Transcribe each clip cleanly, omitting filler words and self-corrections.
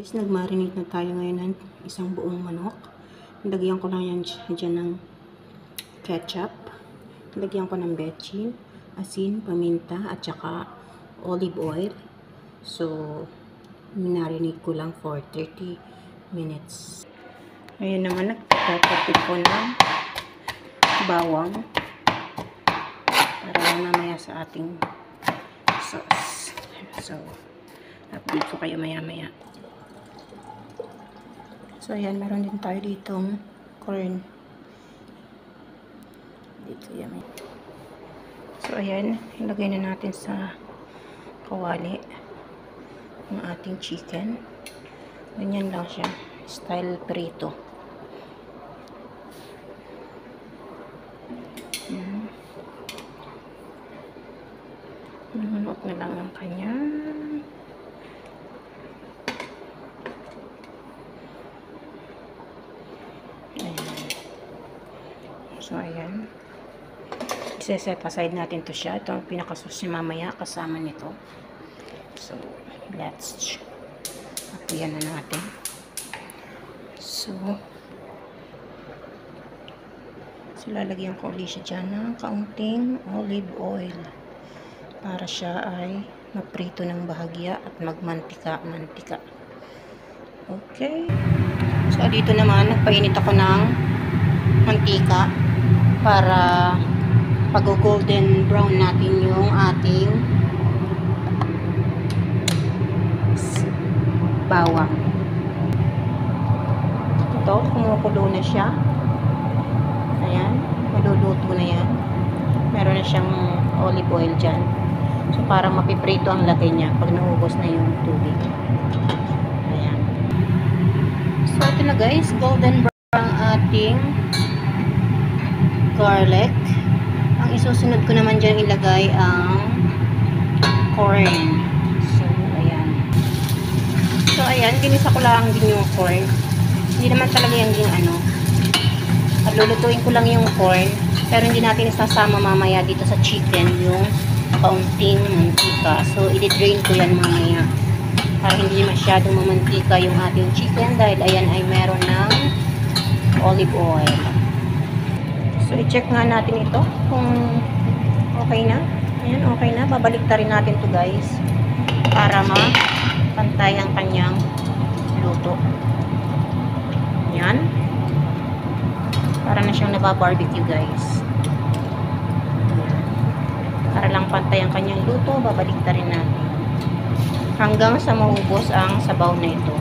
Guys, nag-marinate na tayo ngayon ng isang buong manok. Lagyan ko lang yan dyan ng ketchup. Lagyan ko ng bechin, asin, paminta, at saka olive oil. So, marinate ko lang for 30 minutes. Ngayon naman, nagtatapit ko ng bawang para mamaya sa ating sauce. So, update ko kayo maya-maya. So, ayan, meron din tayo ditong corn. Dito yan. So, ayan, ilagay na natin sa kawali ang ating chicken. Ganyan lang siya. Style prito. Nunok na lang ang kanya. So, ayan. Isa-set aside natin to siya. Ito ang pinakasos niya mamaya kasama nito. So, let's apian na natin. So, lalagyan ko ulit siya dyan ng kaunting olive oil para siya ay maprito ng bahagya at magmantika-mantika. Okay. So, dito naman, nagpainit ako ng mantika para pag-golden brown natin yung ating bawang. Ito, kumukulo na siya. Ayan, maluluto na yan. Meron na siyang olive oil dyan. So, parang mapiprito ang lagay niya pag naubos na yung tubig. Ayan. So, ito na guys, golden brown ang ating garlic. Ang isusunod ko naman dyan ilagay ang corn. So, ayan. So, ayan. Ginisa ko lang din yung corn. Hindi naman talaga yung ano. At lulutuin ko lang yung corn. Pero hindi natin isasama mamaya dito sa chicken yung kaunting mantika. So, i-drain ko yan mamaya. Para hindi masyadong mamantika yung ating chicken. Dahil ayan ay meron ng olive oil. So, i-check nga natin ito kung okay na. Ayan, okay na. Babalik ta rin natin to guys. Para mapantay ang kanyang luto. Ayan. Para na siyang nababarbecue guys. Ayan. Para lang pantay ang kanyang luto, babalik ta rin natin. Hanggang sa maubos ang sabaw na ito.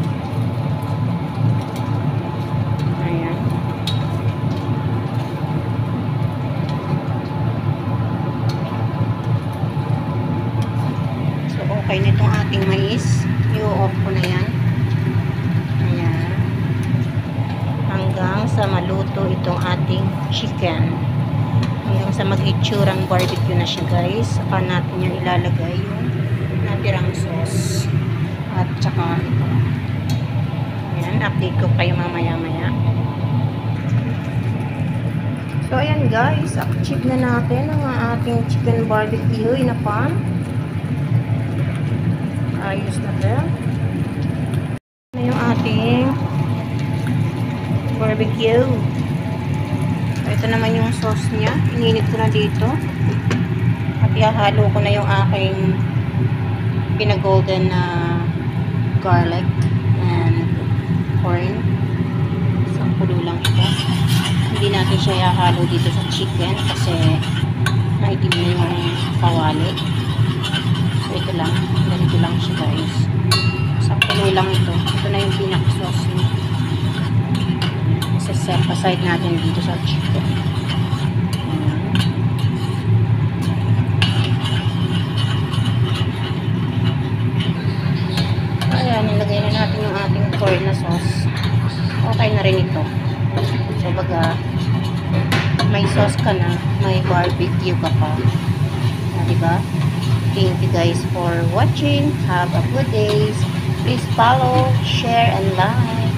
Okay na itong ating mais. I-off ko na yan. Ayan. Hanggang sa maluto itong ating chicken. Hanggang sa mag-itsurang barbecue na siya guys. Saka natin yung ilalagay yung natirang sauce. At saka ito. Ayan. Update ko kayo mamaya-maya. So ayan guys. Achieve na natin ang ating chicken barbecue in a pan. Ayos na din. Na yung ating barbecue. Ito naman yung sauce niya. Ininit ko na dito. At ihahalo ko na yung aking pinagolden na garlic and corn. So, pulo lang ito. Hindi natin siya ihahalo dito sa chicken kasi maitim na yung kawali. So, ito lang. Ganito lang siya guys. Sakto lang ito. Ito na yung pinaka-sauce niya. Isa-set aside natin dito sa chicken. Ayan, nilagay na natin yung ating corn na sauce. Okay na rin ito. So, baga, may sauce ka na, may barbecue ka pa. Diba? Thank you guys for watching. Have a good day. Please follow, share, and like.